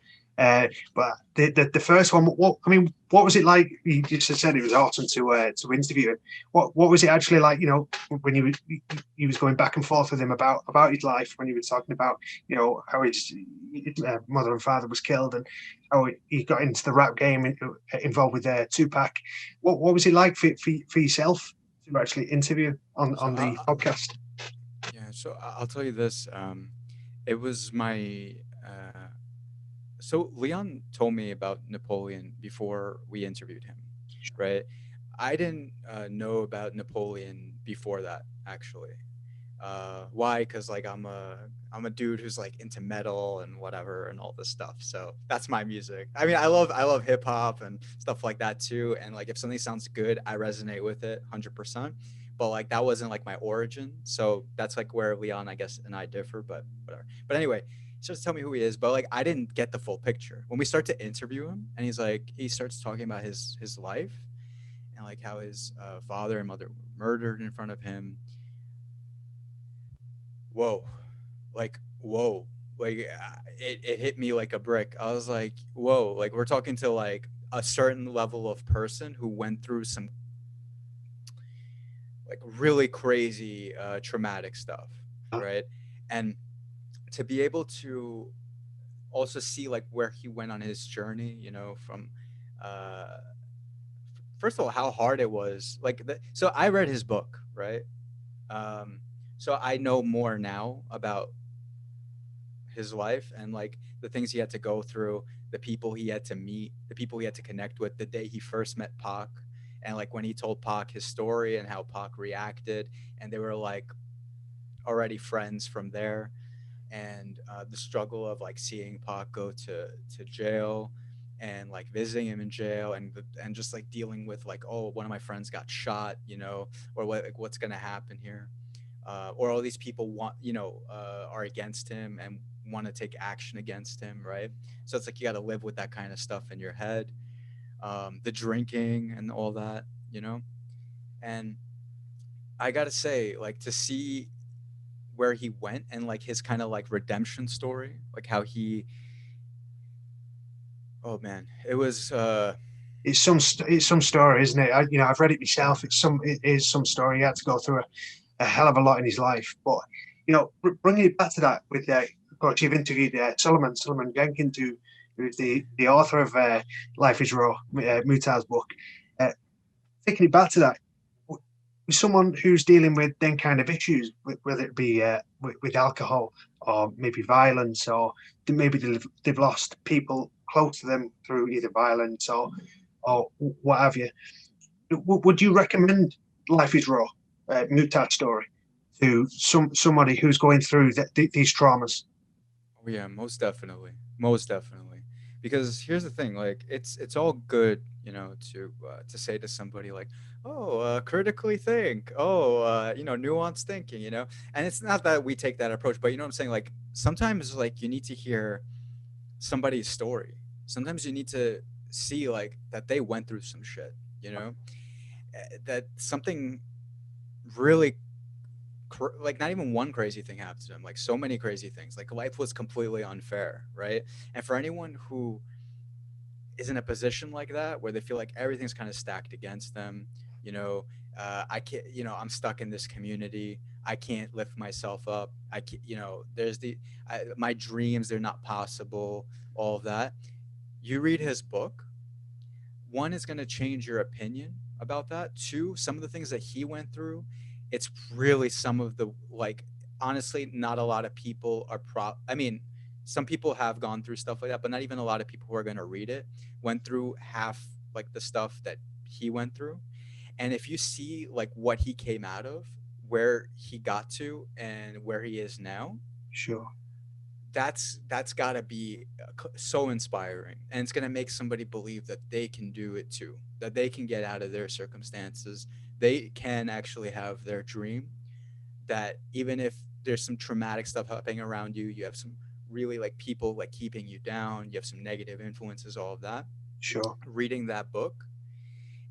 But the first one, what was it like? You just said it was awesome to interview him. What was it actually like? When you was going back and forth with him about his life, when you were talking about how his mother and father was killed, and how he got into the rap game, involved with Tupac. What was it like for yourself to actually interview so on the podcast? yeah, so I'll tell you this. It was my So Leon told me about Napoleon before we interviewed him, right? I didn't know about Napoleon before that, actually. Why? Because like I'm a dude who's like into metal and whatever and all this stuff. So that's my music. I mean, I love hip hop and stuff like that too. And like if something sounds good, I resonate with it 100%. But like that wasn't like my origin. So that's like where Leon, I guess, and I differ. But whatever. But anyway, he starts to tell me who he is. But like I didn't get the full picture when we start to interview him, and he starts talking about his life and like how his father and mother were murdered in front of him. Whoa, like whoa, like it hit me like a brick. I was like, whoa, like we're talking to like a certain level of person who went through some like really crazy traumatic stuff, right? And to be able to also see like where he went on his journey, from uh first of all how hard it was. So I read his book, right? um so I know more now about his life and like the things he had to go through, the people he had to meet, the people he had to connect with the day he first met Pac, and like when he told Pac his story and how Pac reacted, and they were like already friends from there, and the struggle of like seeing Pac go to jail and like visiting him in jail, and just like dealing with like, oh, one of my friends got shot, or what, like, what's gonna happen here, or all these people are against him and want to take action against him, right? So it's like you got to live with that kind of stuff in your head, the drinking and all that, and I gotta say, like, to see where he went and like his kind of like redemption story, like how he, oh man, it was It's some story, isn't it? I've read it myself. It is some story. He had to go through a hell of a lot in his life. But bringing it back to that with of course, you've interviewed Solomon Jenkins, who's the author of Life Is Raw, Mutah's book. Uh, Taking it back to that, with someone who's dealing with then kind of issues, whether it be with alcohol or maybe violence, or maybe they've lost people close to them through either violence or what have you. Would you recommend Life Is Raw, Mutad story, to somebody who's going through these traumas? oh yeah, most definitely, most definitely. Because here's the thing, like it's all good, to say to somebody like, oh, critically think, oh, nuanced thinking, and it's not that we take that approach, but you know what I'm saying. Like sometimes, like you need to hear somebody's story. Sometimes you need to see like that they went through some shit, that something really like not even one crazy thing happened to him, like so many crazy things, like life was completely unfair, right? And for anyone who is in a position like that where they feel like everything's kind of stacked against them, you know I can't, I'm stuck in this community, I can't lift myself up, I can't, there's my dreams, they're not possible, all of that. You read his book, one is going to change your opinion about that. Two, some of the things that he went through, it's really some of the like honestly, not a lot of people are I mean, some people have gone through stuff like that, but not even a lot of people who are going to read it went through half like the stuff that he went through. And if you see like what he came out of, where he got to and where he is now, Sure, that's got to be so inspiring, and it's going to make somebody believe that they can do it too, that they can get out of their circumstances, they can actually have their dream, that even if there's some traumatic stuff happening around you, you have some really like people like keeping you down, you have some negative influences, all of that. sure, Reading that book,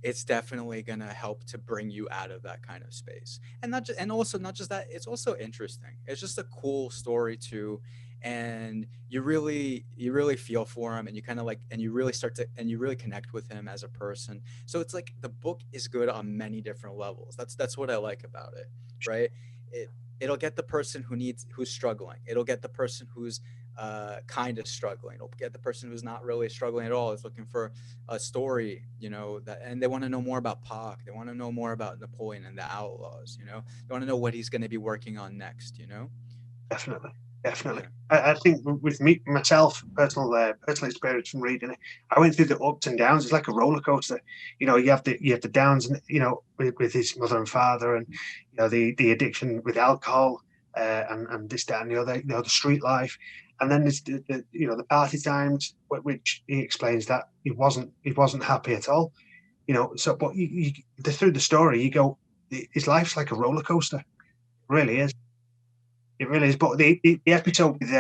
it's definitely going to help to bring you out of that kind of space. And not just, and also not just that, it's also interesting, it's just a cool story too. And you really feel for him, and you kind of like, and you really start to, and you really connect with him as a person. So it's like the book is good on many different levels. That's what I like about it, right? It'll get the person who's struggling, it'll get the person who's kind of struggling, it'll get the person who's not really struggling at all, is looking for a story, that, and they want to know more about Pac. They want to know more about Napoleon and the Outlaws. They want to know what he's going to be working on next. definitely. definitely. Yeah. I think with me myself, personal experience from reading it, I went through the ups and downs. It's like a roller coaster. You have the downs, and with his mother and father, and the addiction with alcohol, and this, that, and the other. The street life, and then there's the party times, which he explains that he wasn't happy at all. So but through the story, you go, his life's like a roller coaster. It really is. It really is. But the episode with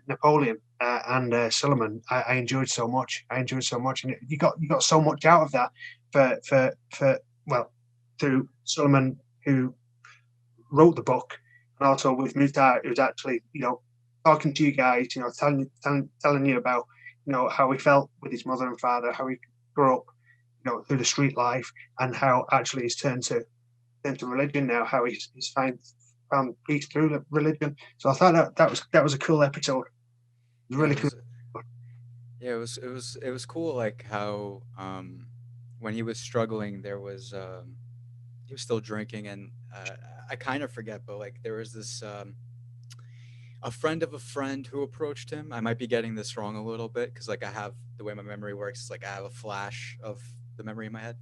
Napoleon and Solomon, I enjoyed so much. I enjoyed so much, and you got so much out of that for well, through Solomon, who wrote the book, and also with Mutah, who's actually talking to you guys, telling you about how he felt with his mother and father, how he grew up, through the street life, and how actually he's turned to religion now, how he's found peace through the religion. So I thought that was a cool episode. It was Yeah, it really cool. was. Yeah, it was cool. Like how when he was struggling, there was he was still drinking, and I kind of forget, but like there was this a friend of a friend who approached him. I might be getting this wrong a little bit because like I have the way my memory works. Is like I have a flash of the memory in my head,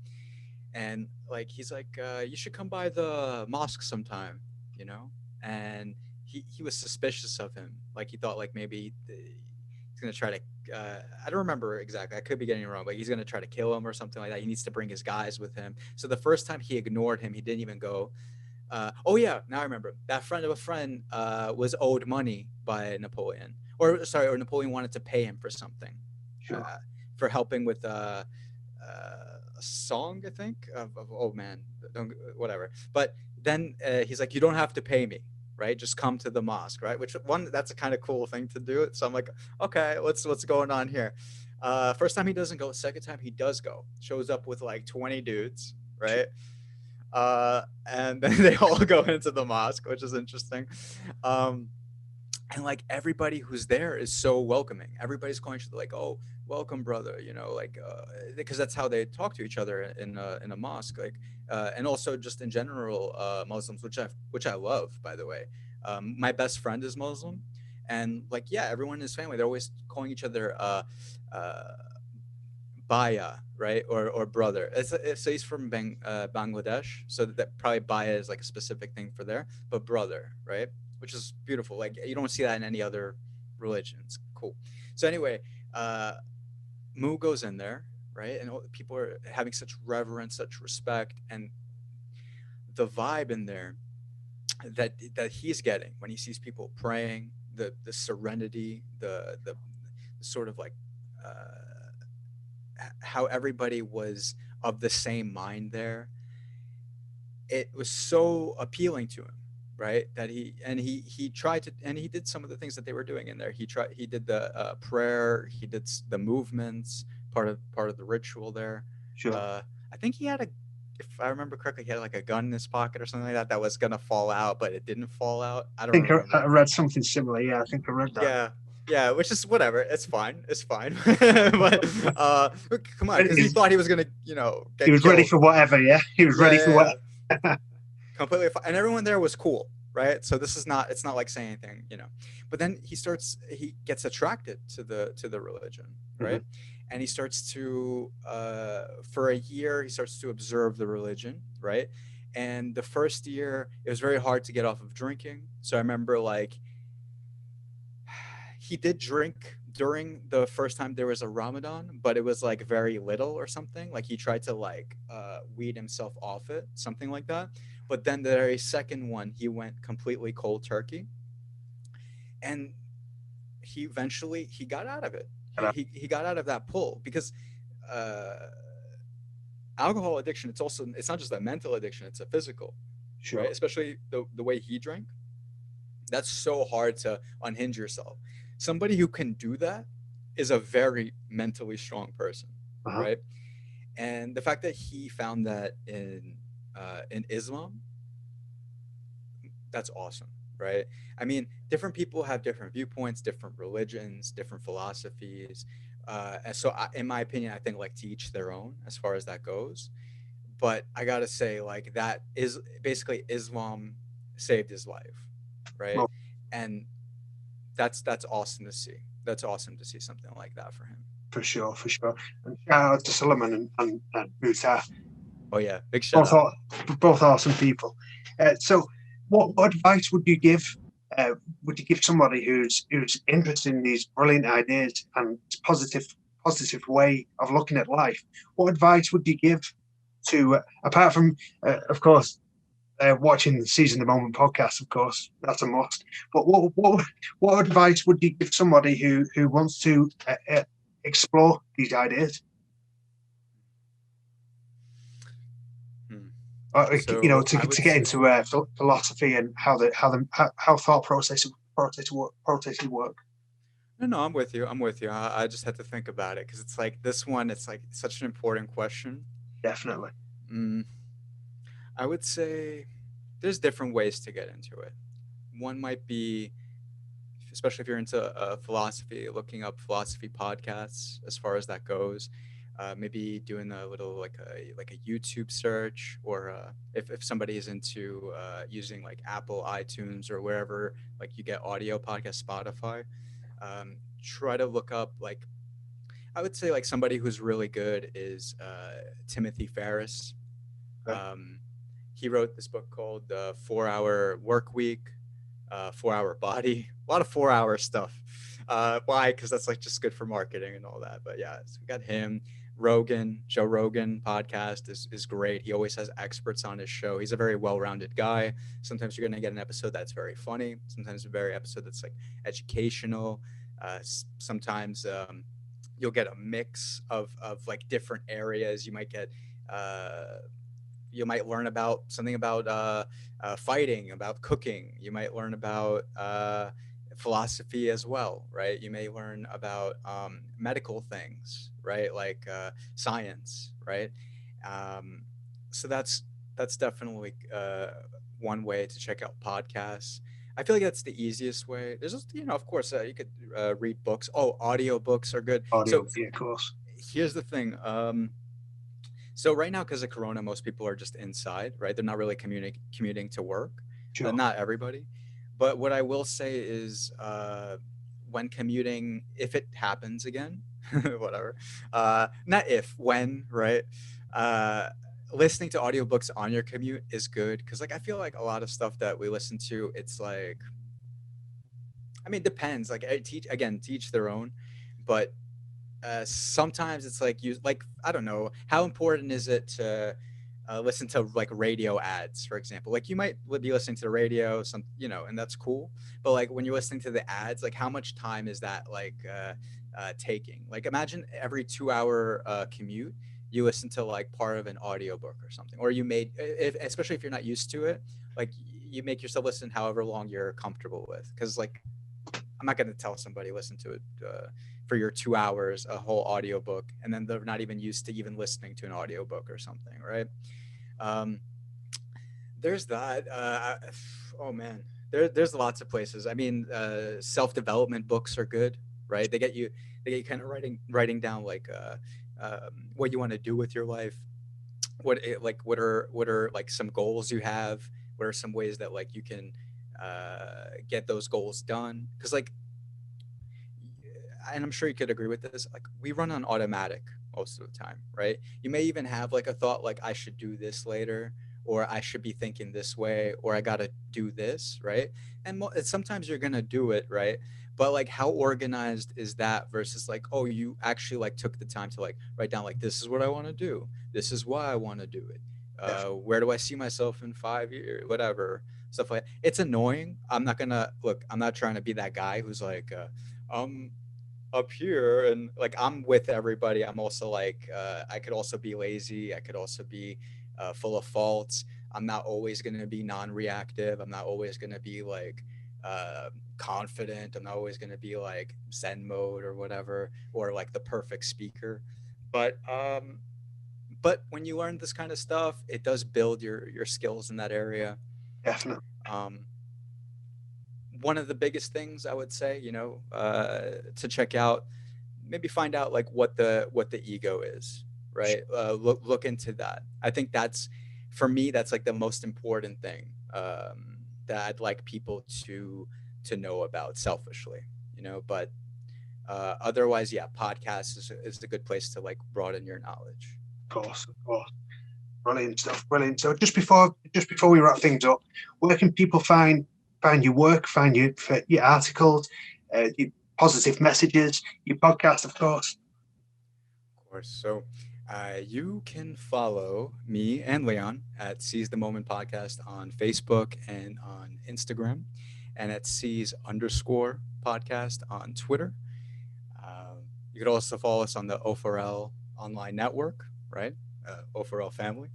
and like he's like, you should come by the mosque sometime, you know. And he was suspicious of him. Like he thought like maybe he's gonna try to. I don't remember exactly. I could be getting it wrong, but he's gonna try to kill him or something like that. He needs to bring his guys with him. So the first time he ignored him, he didn't even go. Oh yeah, now I remember. That friend of a friend was owed money by Napoleon, or sorry, or Napoleon wanted to pay him for something, Sure. uh, for helping with a song, I think. Of oh man, don't, whatever. But then he's like, you don't have to pay me, right? Just come to the mosque, right? Which one? That's a kind of cool thing to do. So I'm like, okay, what's going on here? First time he doesn't go. Second time he does go. Shows up with like 20 dudes, Sure. right? And then they all go into the mosque, which is interesting. Um, and like everybody who's there is so welcoming. Everybody's calling each other like, "Oh, welcome, brother," like because that's how they talk to each other in a mosque, like, and also just in general, Muslims, which I love, by the way. My best friend is Muslim, and like yeah, everyone in his family they're always calling each other uh, Baya, right, or brother. So he's from Bangladesh, so that probably Baya is like a specific thing for there, but brother, right, which is beautiful. Like you don't see that in any other religion. It's cool. So anyway, uh, Mu goes in there, right, and people are having such reverence, such respect, and the vibe in there that he's getting when he sees people praying, the serenity, the sort of like. How everybody was of the same mind there, it was so appealing to him, right, that he tried to, and he did some of the things that they were doing in there. He did the prayer, he did the movements, part of the ritual there. Sure. uh I think he had a, if I remember correctly, he had like a gun in his pocket or something like that was gonna fall out, but it didn't fall out. I I don't think I remember. read something similar. Yeah, I think I read that. Yeah, yeah, which is whatever. It's fine. It's fine. But come on, because he He thought he was gonna, he get was ready killed. for whatever. Yeah, he was Yeah, ready yeah, for yeah. whatever. Completely fine. And everyone there was cool, right? So this is not. It's not like saying anything. But then he gets attracted to the religion, right? Mhm. And he starts to, for a year, he starts to observe the religion, right? And the first year, it was very hard to get off of drinking. So I remember like he did drink during the first time there was a Ramadan, but it was like very little or something. Like he tried to like weed himself off it, something like that. But then the very second one, he went completely cold turkey, and he got out of it. He got out of that pull because uh, alcohol addiction. It's not just a mental addiction; it's a physical, right? Sure. Especially the way he drank. That's so hard to unhinge yourself. Somebody who can do that is a very mentally strong person, Uh-huh. right? And the fact that he found that in Islam, that's awesome, right? I mean, different people have different viewpoints, different religions, different philosophies. And so, in my opinion, I think like to each their own as far as that goes. But I gotta say, like that is basically Islam saved his life, right? Well, And That's awesome to see. That's awesome to see something like that for him. for sure, for sure. And shout out to Solomon and Mutah, Oh yeah, big shout both out. are both awesome people. So, what advice would you give? Would you give somebody who's interested in these brilliant ideas and positive way of looking at life? What advice would you give to apart from, of course, watching the Season the Moment podcast? Of course, that's a must. But what advice would you give somebody who wants to explore these ideas? Hmm. You know, So I would to get say into philosophy and how thought processes work. no, no, I'm with you. I'm with you. I just had to think about it because it's like this one. It's like such an important question. Definitely. Mm, I would say there's different ways to get into it. One might be, especially if you're into philosophy, looking up philosophy podcasts as far as that goes. Maybe doing a little like a YouTube search, or if somebody is into using like Apple iTunes or wherever like you get audio podcast, Spotify. Try to look up like I would say like somebody who's really good is Timothy Ferris. Okay. Um, he wrote this book called The 4 Hour Work Week, 4 Hour Body, a lot of 4 hour stuff. Why? Because that's like just good for marketing and all that. But yeah, so we got him. Joe Rogan podcast is great. He always has experts on his show. He's a very well rounded guy. Sometimes you're going to get an episode that's very funny, sometimes a very episode that's like educational. Sometimes you'll get a mix of like different areas. Uh, you might learn about something about fighting, about cooking. You might learn about philosophy as well, right? You may learn about medical things, right? Like science, right? Um, so that's definitely one way to check out podcasts. I feel like that's the easiest way. There's just, of course, you could read books. Oh, audio books are good. So Audio, yeah, of course. here's the thing. So right now, because of Corona, most people are just inside, right? They're not really commuting to work. Sure. Not everybody, but what I will say is, when commuting, if it happens again, whatever, not if, when, right? Uh, Listening to audiobooks on your commute is good because, like, I feel like a lot of stuff that we listen to, it's like, I mean, it depends. Like, teach their own, but sometimes it's like you like I don't know how important is it to listen to like radio ads, for example. Like you might be listening to the radio, and that's cool. But like when you're listening to the ads, like how much time is that like taking? Like imagine every 2 hour commute, you listen to like part of an audiobook or something, or you made especially if you're not used to it, like you make yourself listen however long you're comfortable with, because like I'm not going to tell somebody listen to it for your 2 hours, a whole audiobook, and then they're not even used to even listening to an audiobook or something, right? Um, there's that. Oh man, there's lots of places. I mean, self development books are good, right? They get you kind of writing down like what you want to do with your life. What are like some goals you have? What are some ways that like you can get those goals done? Because like and I'm sure you could agree with this, like we run on automatic most of the time, right? You may even have like a thought like I should do this later, or I should be thinking this way, or I got to do this, right? And sometimes you're going to do it, right? But like how organized is that versus like, oh, you actually like took the time to like write down like this is what I want to do. This is why I want to do it. Definitely. Where do I see myself in 5 years, whatever stuff like that. It's annoying. I'm not trying to be that guy who's like um up here and like I'm with everybody. I'm also like I could also be lazy. I could also be full of faults. I'm not always going to be non-reactive. I'm not always going to be like uh, confident. I'm not always going to be like zen mode or whatever, or like the perfect speaker. But um but when you learn this kind of stuff, it does build your skills in that area. Definitely. um One of the biggest things I would say, to check out, maybe find out like what the ego is, right? Look into that. I think that's, for me, that's like the most important thing, that I'd like people to know about selfishly, but otherwise, yeah, podcast is a good place to like broaden your knowledge. Of course. Brilliant stuff. Brilliant. So just before we wrap things up, where can people find your work, find your articles, your positive messages, your podcast, of course? Of course. So you can follow me and Leon at Seize the Moment Podcast on Facebook and on Instagram, and at Seize_podcast on Twitter. You could also follow us on the O4L online network, right? O4L family.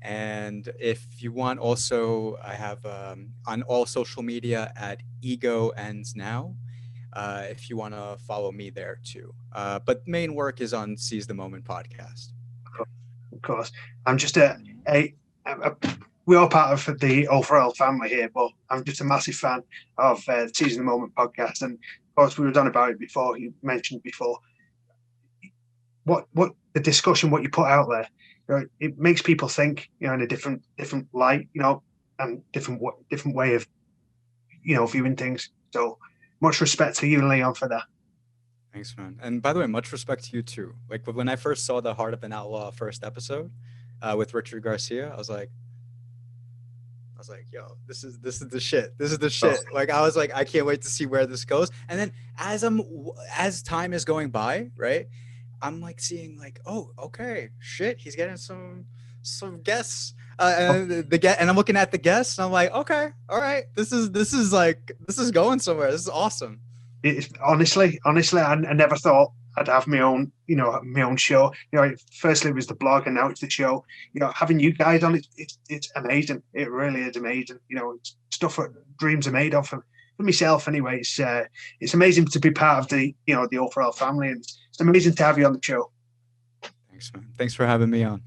And if you want, also, I have on all social media at Ego Ends Now. If you want to follow me there too. But main work is on Seize the Moment podcast. Yeah. Of course. I'm just a we're all part of the overall family here, but I'm just a massive fan of Season the Moment podcast. And of course, we were done about it before. You mentioned before what the discussion, what you put out there, it makes people think, in a different light, and different way of, viewing things. So much respect to you, Leon, for that. Thanks, man. And by the way, much respect to you too. Like when I first saw the Heart of an Outlaw first episode with Richard Garcia, I was like, yo, this is the shit. This is the shit. Like I was like, I can't wait to see where this goes. And then as time is going by, right, I'm like seeing like, oh, okay, shit, he's getting some guests. And I'm looking at the guests, and I'm like, okay, all right, this is going somewhere. This is awesome. It's honestly, I never thought I'd have my own, my own show. Firstly it was the blog, and now it's the show. Having you guys on it's amazing. It really is amazing. It's stuff that dreams are made of. For myself, anyway, it's amazing to be part of the the overall family, and it's amazing to have you on the show. Thanks, man. Thanks for having me on.